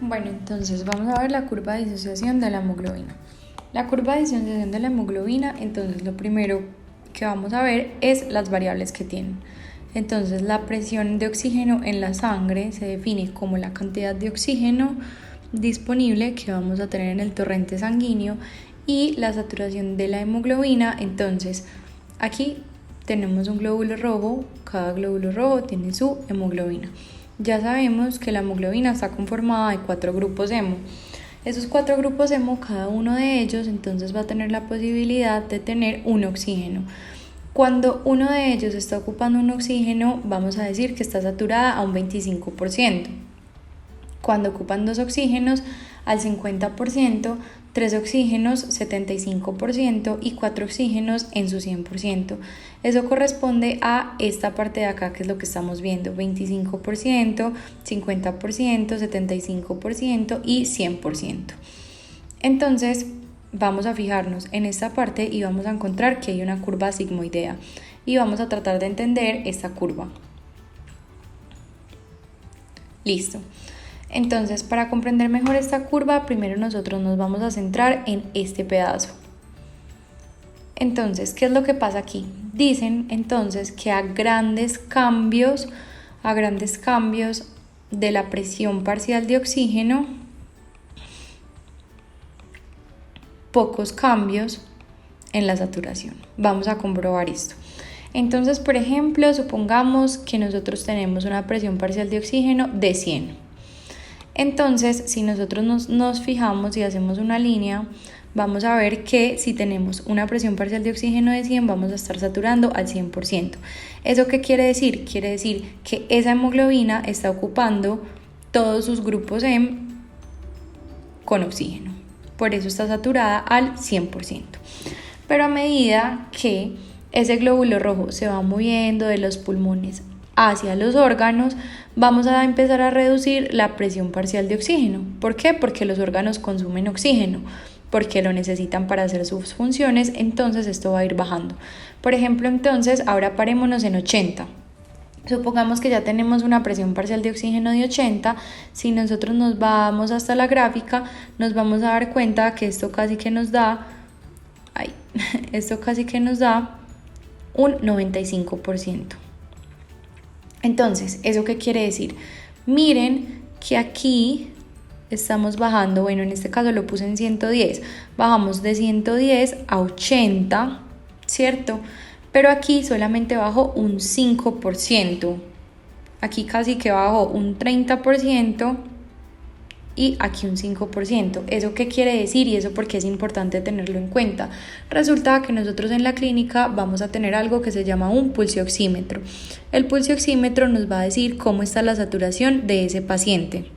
Bueno, entonces vamos a ver la curva de disociación de la hemoglobina. La curva de disociación de la hemoglobina, entonces lo primero que vamos a ver es las variables que tienen. Entonces la presión de oxígeno en la sangre se define como la cantidad de oxígeno disponible que vamos a tener en el torrente sanguíneo y la saturación de la hemoglobina. Entonces aquí tenemos un glóbulo rojo, cada glóbulo rojo tiene su hemoglobina. Ya sabemos que la hemoglobina está conformada de 4 grupos hemo. Esos 4 grupos hemo, cada uno de ellos entonces va a tener la posibilidad de tener un oxígeno. Cuando uno de ellos está ocupando un oxígeno, vamos a decir que está saturada a un 25%. Cuando ocupan 2 oxígenos, al 50%, 3 oxígenos 75% y 4 oxígenos en su 100%. Eso corresponde a esta parte de acá, que es lo que estamos viendo: 25%, 50%, 75% y 100%. Entonces vamos a fijarnos en esta parte y vamos a encontrar que hay una curva sigmoidea y vamos a tratar de entender esta curva. Listo. Entonces, para comprender mejor esta curva, primero nosotros nos vamos a centrar en este pedazo. Entonces, ¿qué es lo que pasa aquí? Dicen entonces que a grandes cambios de la presión parcial de oxígeno, pocos cambios en la saturación. Vamos a comprobar esto. Entonces, por ejemplo, supongamos que nosotros tenemos una presión parcial de oxígeno de 100. Entonces, si nosotros nos fijamos y hacemos una línea, vamos a ver que si tenemos una presión parcial de oxígeno de 100, vamos a estar saturando al 100%. ¿Eso qué quiere decir? Quiere decir que esa hemoglobina está ocupando todos sus grupos hemo con oxígeno. Por eso está saturada al 100%. Pero a medida que ese glóbulo rojo se va moviendo de los pulmones hacia los órganos, vamos a empezar a reducir la presión parcial de oxígeno. ¿Por qué? Porque los órganos consumen oxígeno, porque lo necesitan para hacer sus funciones, entonces esto va a ir bajando. Por ejemplo, entonces, ahora parémonos en 80. Supongamos que ya tenemos una presión parcial de oxígeno de 80, si nosotros nos vamos hasta la gráfica, nos vamos a dar cuenta que esto casi que nos da un 95%. Entonces, ¿eso qué quiere decir? Miren que aquí estamos bajando, bueno, en este caso lo puse en 110, bajamos de 110 a 80, ¿cierto? Pero aquí solamente bajó un 5%, aquí casi que bajó un 30% y aquí un 5%. ¿Eso qué quiere decir? Y eso porque es importante tenerlo en cuenta. Resulta que nosotros en la clínica vamos a tener algo que se llama un pulsioxímetro. El pulsioxímetro nos va a decir cómo está la saturación de ese paciente.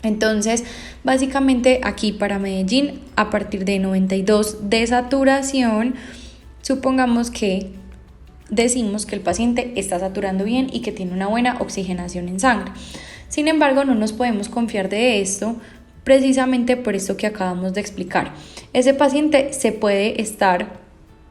Entonces, básicamente aquí para Medellín, a partir de 92 de saturación, supongamos que decimos que el paciente está saturando bien y que tiene una buena oxigenación en sangre. Sin embargo, no nos podemos confiar de esto, precisamente por esto que acabamos de explicar. Ese paciente se puede estar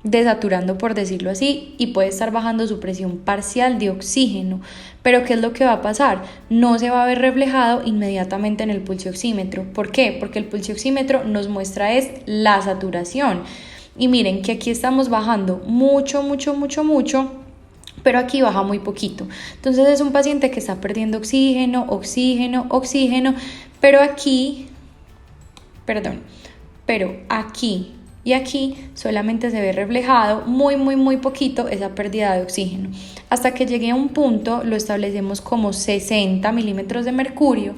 desaturando, por decirlo así, y puede estar bajando su presión parcial de oxígeno. Pero ¿qué es lo que va a pasar? No se va a ver reflejado inmediatamente en el pulsioxímetro. ¿Por qué? Porque el pulsioxímetro nos muestra es la saturación. Y miren que aquí estamos bajando mucho, pero aquí baja muy poquito. Entonces es un paciente que está perdiendo oxígeno, pero aquí y aquí solamente se ve reflejado muy poquito esa pérdida de oxígeno. Hasta que llegue a un punto, lo establecemos como 60 milímetros de mercurio,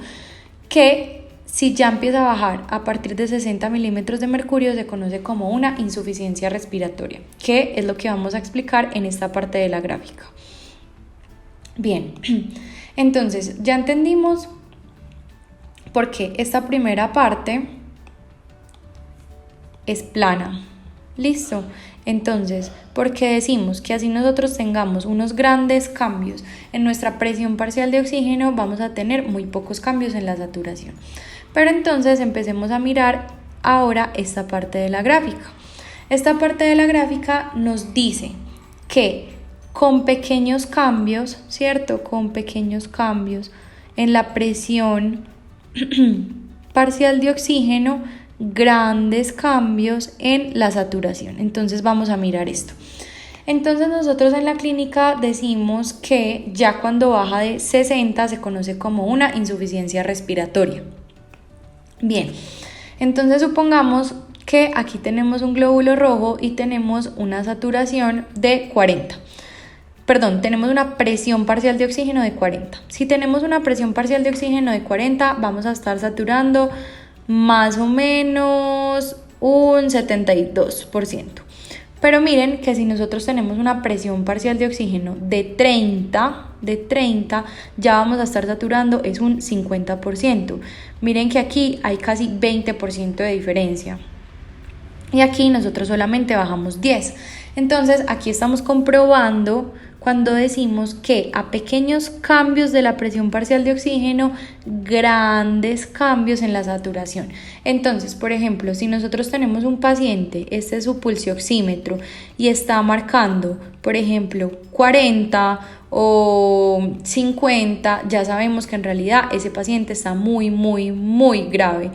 que si ya empieza a bajar a partir de 60 milímetros de mercurio se conoce como una insuficiencia respiratoria, que es lo que vamos a explicar en esta parte de la gráfica. Bien, entonces ya entendimos por qué esta primera parte es plana. Listo. Entonces, ¿por qué decimos que así nosotros tengamos unos grandes cambios en nuestra presión parcial de oxígeno, vamos a tener muy pocos cambios en la saturación? Pero entonces empecemos a mirar ahora esta parte de la gráfica. Esta parte de la gráfica nos dice que con pequeños cambios, ¿cierto? Con pequeños cambios en la presión parcial de oxígeno, grandes cambios en la saturación. Entonces vamos a mirar esto. Entonces nosotros en la clínica decimos que ya cuando baja de 60 se conoce como una insuficiencia respiratoria. Bien, entonces supongamos que aquí tenemos un glóbulo rojo y tenemos una saturación de 40. Perdón, tenemos una presión parcial de oxígeno de 40. Si tenemos una presión parcial de oxígeno de 40, vamos a estar saturando más o menos un 72%. Pero miren que si nosotros tenemos una presión parcial de oxígeno de 30, ya vamos a estar saturando es un 50%. Miren que aquí hay casi 20% de diferencia. Y aquí nosotros solamente bajamos 10. Entonces aquí estamos comprobando cuando decimos que a pequeños cambios de la presión parcial de oxígeno, grandes cambios en la saturación. Entonces, por ejemplo, si nosotros tenemos un paciente, este es su pulsioxímetro y está marcando, por ejemplo, 40 o 50, ya sabemos que en realidad ese paciente está muy grave.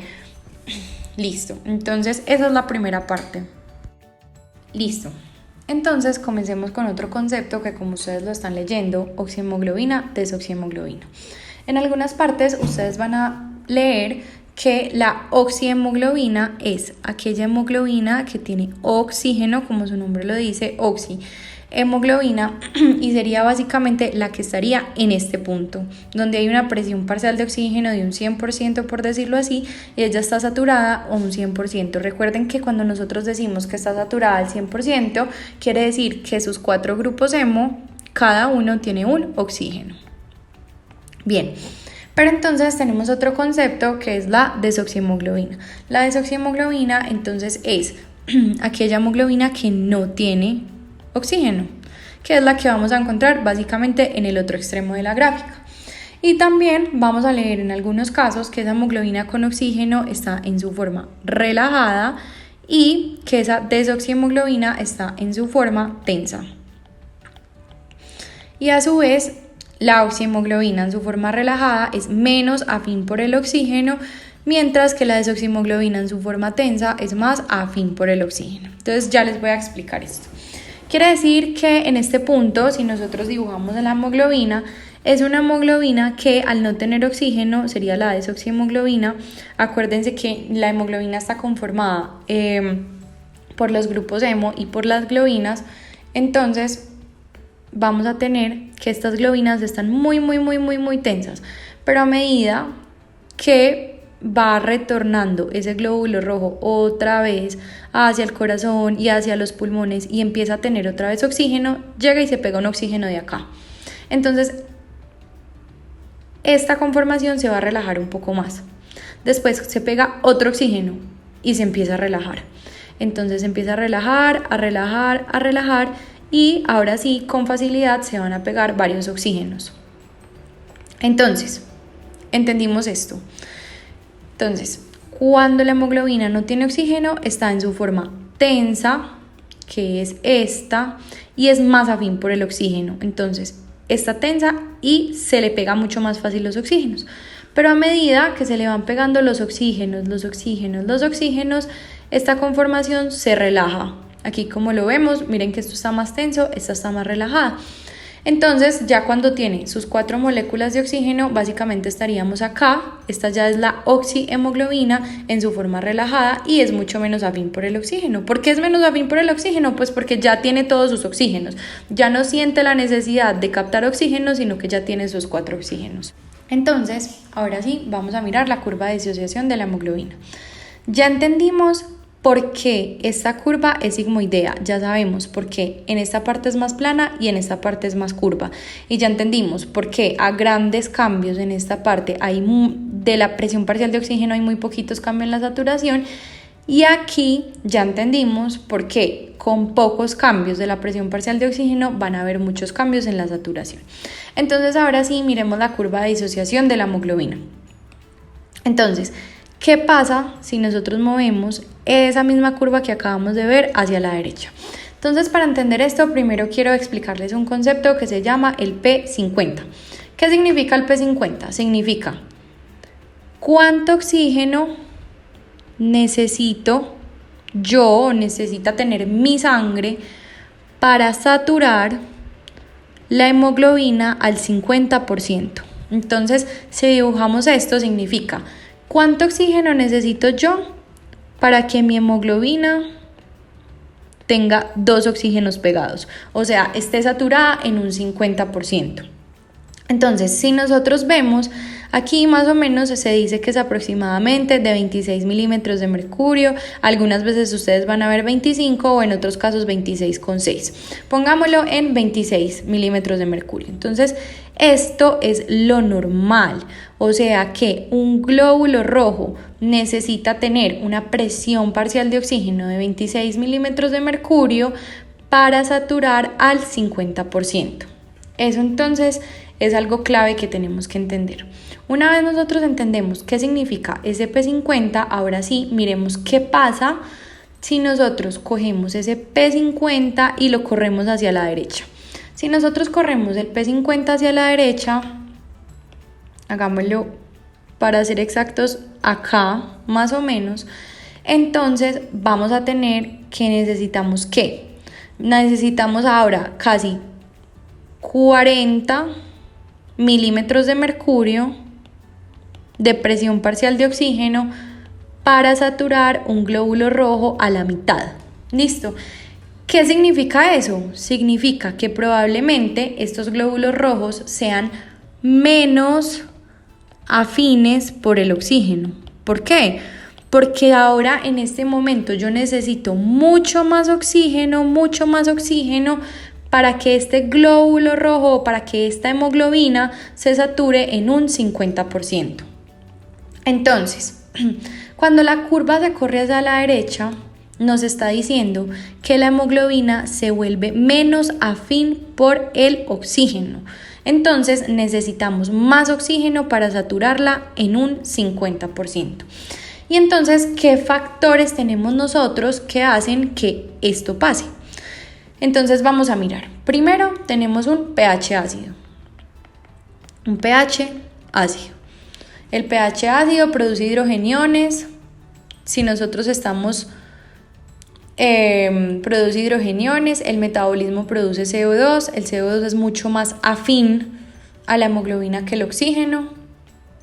Listo, entonces esa es la primera parte. Listo. Entonces comencemos con otro concepto que, como ustedes lo están leyendo, oxihemoglobina, desoxihemoglobina. En algunas partes ustedes van a leer que la oxihemoglobina es aquella hemoglobina que tiene oxígeno, como su nombre lo dice, oxihemoglobina, y sería básicamente la que estaría en este punto, donde hay una presión parcial de oxígeno de un 100%, por decirlo así, y ella está saturada a un 100%. Recuerden que cuando nosotros decimos que está saturada al 100%, quiere decir que sus 4 grupos hemo, cada uno tiene un oxígeno. Bien. Pero entonces tenemos otro concepto que es la desoxihemoglobina. La desoxihemoglobina entonces es aquella hemoglobina que no tiene oxígeno, que es la que vamos a encontrar básicamente en el otro extremo de la gráfica. Y también vamos a leer en algunos casos que esa hemoglobina con oxígeno está en su forma relajada y que esa desoxihemoglobina está en su forma tensa. Y a su vez, la oxihemoglobina en su forma relajada es menos afín por el oxígeno, mientras que la desoxihemoglobina en su forma tensa es más afín por el oxígeno. Entonces ya les voy a explicar esto. Quiere decir que en este punto, si nosotros dibujamos la hemoglobina, es una hemoglobina que al no tener oxígeno sería la desoxihemoglobina. Acuérdense que la hemoglobina está conformada por los grupos hemo y por las globinas. Entonces vamos a tener que estas globinas están muy tensas, pero a medida que va retornando ese glóbulo rojo otra vez hacia el corazón y hacia los pulmones y empieza a tener otra vez oxígeno, llega y se pega un oxígeno de acá. Entonces esta conformación se va a relajar un poco más. Después se pega otro oxígeno y se empieza a relajar. Entonces se empieza a relajar y ahora sí con facilidad se van a pegar varios oxígenos. Entonces, entendimos esto. Entonces, cuando la hemoglobina no tiene oxígeno, está en su forma tensa, que es esta, y es más afín por el oxígeno. Entonces, está tensa y se le pega mucho más fácil los oxígenos. Pero a medida que se le van pegando los oxígenos, esta conformación se relaja. Aquí como lo vemos, miren que esto está más tenso, esta está más relajada. Entonces ya cuando tiene sus 4 moléculas de oxígeno, básicamente estaríamos acá. Esta ya es la oxihemoglobina en su forma relajada y es mucho menos afín por el oxígeno. ¿Por qué es menos afín por el oxígeno? Pues porque ya tiene todos sus oxígenos. Ya no siente la necesidad de captar oxígeno, sino que ya tiene sus 4 oxígenos. Entonces, ahora sí, vamos a mirar la curva de disociación de la hemoglobina. Ya entendimos por qué esta curva es sigmoidea, ya sabemos por qué en esta parte es más plana y en esta parte es más curva. Y ya entendimos por qué a grandes cambios en esta parte de la presión parcial de oxígeno hay muy poquitos cambios en la saturación. Y aquí ya entendimos por qué con pocos cambios de la presión parcial de oxígeno van a haber muchos cambios en la saturación. Entonces ahora sí miremos la curva de disociación de la hemoglobina. Entonces, ¿qué pasa si nosotros movemos esa misma curva que acabamos de ver hacia la derecha? Entonces, para entender esto, primero quiero explicarles un concepto que se llama el P50. ¿Qué significa el P50? Significa ¿cuánto oxígeno necesita tener mi sangre para saturar la hemoglobina al 50%? Entonces, si dibujamos esto, significa ¿cuánto oxígeno necesito yo para que mi hemoglobina tenga 2 oxígenos pegados? O sea, esté saturada en un 50%. Entonces, si nosotros vemos, aquí más o menos se dice que es aproximadamente de 26 milímetros de mercurio. Algunas veces ustedes van a ver 25 o en otros casos 26,6. Pongámoslo en 26 milímetros de mercurio. Entonces, esto es lo normal. O sea que un glóbulo rojo necesita tener una presión parcial de oxígeno de 26 milímetros de mercurio para saturar al 50%. Eso entonces es algo clave que tenemos que entender. Una vez nosotros entendemos qué significa ese P50, ahora sí, miremos qué pasa si nosotros cogemos ese P50 y lo corremos hacia la derecha. Si nosotros corremos el P50 hacia la derecha, hagámoslo para ser exactos acá, más o menos, entonces vamos a tener que necesitamos ahora casi 40 milímetros de mercurio de presión parcial de oxígeno para saturar un glóbulo rojo a la mitad. ¿Listo? ¿Qué significa eso? Significa que probablemente estos glóbulos rojos sean menos afines por el oxígeno. ¿Por qué? Porque ahora en este momento yo necesito mucho más oxígeno para que este glóbulo rojo, para que esta hemoglobina se sature en un 50%. Entonces, cuando la curva se corre hacia la derecha, nos está diciendo que la hemoglobina se vuelve menos afín por el oxígeno. Entonces necesitamos más oxígeno para saturarla en un 50%. Y entonces, ¿qué factores tenemos nosotros que hacen que esto pase? Entonces vamos a mirar. Primero tenemos un pH ácido. Un pH ácido. El pH ácido produce hidrogeniones. Si nosotros produce hidrogeniones, el metabolismo produce CO2. El CO2 es mucho más afín a la hemoglobina que el oxígeno.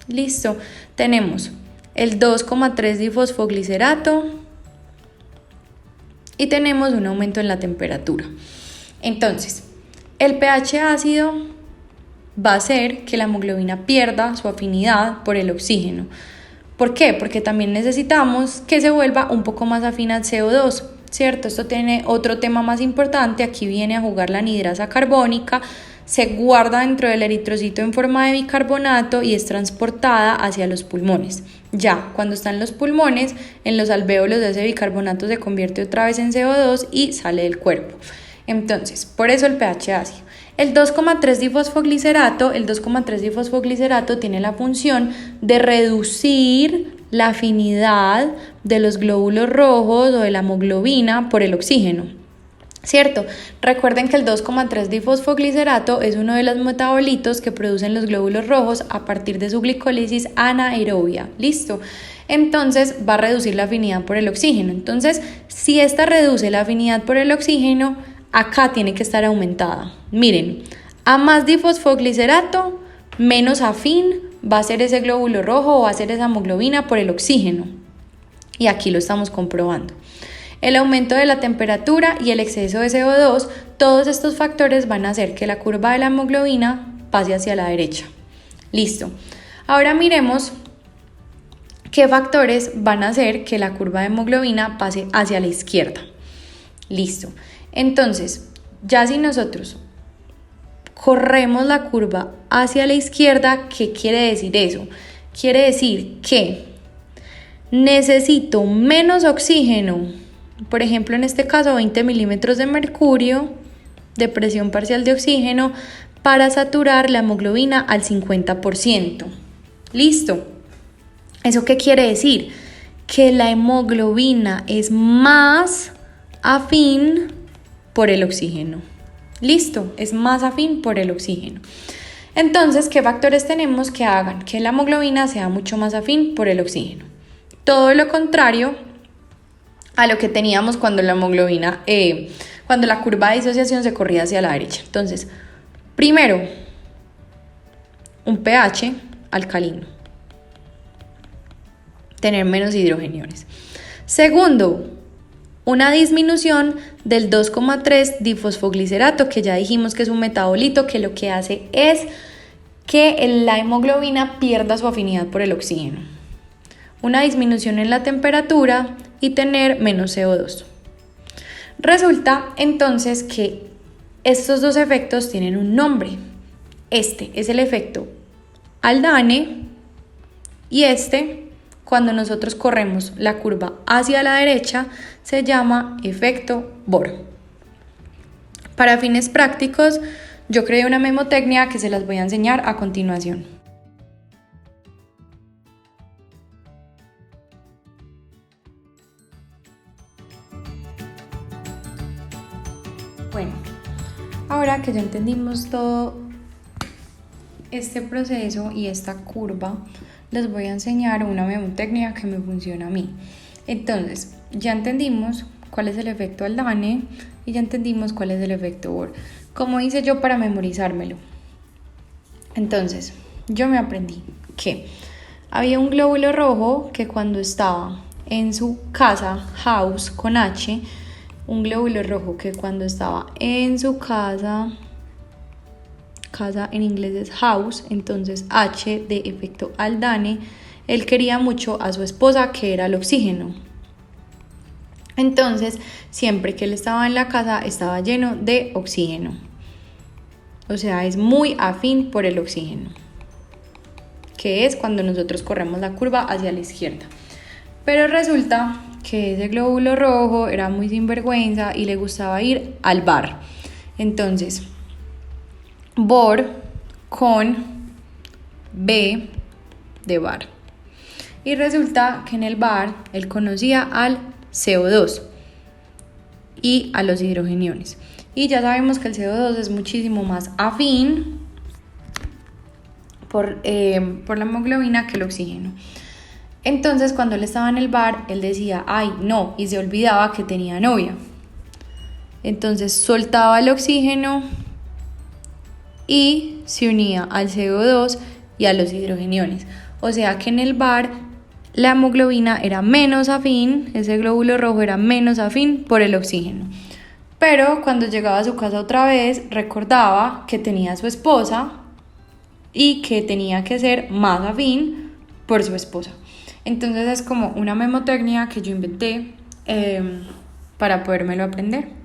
Listo. Tenemos el 2,3 difosfoglicerato y tenemos un aumento en la temperatura. Entonces, el pH ácido va a hacer que la hemoglobina pierda su afinidad por el oxígeno. ¿Por qué? Porque también necesitamos que se vuelva un poco más afín al CO2, ¿cierto? Esto tiene otro tema más importante. Aquí viene a jugar la anhidrasa carbónica. Se guarda dentro del eritrocito en forma de bicarbonato y es transportada hacia los pulmones. Ya, cuando está en los pulmones, en los alvéolos de ese bicarbonato se convierte otra vez en CO2 y sale del cuerpo. Entonces, por eso el pH ácido. El 2,3 difosfoglicerato tiene la función de reducir la afinidad de los glóbulos rojos o de la hemoglobina por el oxígeno. ¿Cierto? Recuerden que el 2,3 difosfoglicerato es uno de los metabolitos que producen los glóbulos rojos a partir de su glicólisis anaerobia. ¿Listo? Entonces va a reducir la afinidad por el oxígeno. Entonces, si esta reduce la afinidad por el oxígeno, acá tiene que estar aumentada. Miren, a más difosfoglicerato, menos afín va a ser ese glóbulo rojo o va a ser esa hemoglobina por el oxígeno. Y aquí lo estamos comprobando. El aumento de la temperatura y el exceso de CO2, todos estos factores van a hacer que la curva de la hemoglobina pase hacia la derecha. Listo. Ahora miremos qué factores van a hacer que la curva de hemoglobina pase hacia la izquierda. Listo. Entonces, ya si nosotros corremos la curva hacia la izquierda, ¿qué quiere decir eso? Quiere decir que necesito menos oxígeno. Por ejemplo, en este caso 20 milímetros de mercurio de presión parcial de oxígeno para saturar la hemoglobina al 50%. ¿Listo? ¿Eso qué quiere decir? Que la hemoglobina es más afín por el oxígeno. ¿Listo? Es más afín por el oxígeno. Entonces, ¿qué factores tenemos que hagan que la hemoglobina sea mucho más afín por el oxígeno? Todo lo contrario a lo que teníamos cuando la hemoglobina, cuando la curva de disociación se corría hacia la derecha. Entonces, primero, un pH alcalino, tener menos hidrogeniones. Segundo, una disminución del 2,3 difosfoglicerato, que ya dijimos que es un metabolito que lo que hace es que la hemoglobina pierda su afinidad por el oxígeno. Una disminución en la temperatura y tener menos CO2. Resulta entonces que estos dos efectos tienen un nombre. Este es el efecto Haldane y este, cuando nosotros corremos la curva hacia la derecha, se llama efecto Bohr. Para fines prácticos, yo creé una memotecnia que se las voy a enseñar a continuación. Bueno, ahora que ya entendimos todo este proceso y esta curva, les voy a enseñar una memotecnia que me funciona a mí. Entonces, ya entendimos cuál es el efecto Haldane y ya entendimos cuál es el efecto Bohr. ¿Cómo hice yo para memorizármelo? Entonces, yo me aprendí que había un glóbulo rojo que cuando estaba en su casa, house con H, un glóbulo rojo que cuando estaba en su casa en inglés es house, entonces H de efecto Haldane, él quería mucho a su esposa que era el oxígeno. Entonces, siempre que él estaba en la casa estaba lleno de oxígeno. O sea, es muy afín por el oxígeno, que es cuando nosotros corremos la curva hacia la izquierda. Pero resulta que ese glóbulo rojo era muy sinvergüenza y le gustaba ir al bar. Entonces, Bohr con B de bar. Y resulta que en el bar él conocía al CO2 y a los hidrogeniones. Y ya sabemos que el CO2 es muchísimo más afín por la hemoglobina que el oxígeno. Entonces, cuando él estaba en el bar, él decía, ay, no, y se olvidaba que tenía novia. Entonces, soltaba el oxígeno y se unía al CO2 y a los hidrogeniones. O sea que en el bar la hemoglobina era menos afín, ese glóbulo rojo era menos afín por el oxígeno. Pero cuando llegaba a su casa otra vez, recordaba que tenía a su esposa y que tenía que ser más afín por su esposa. Entonces es como una memotecnia que yo inventé para podérmelo aprender.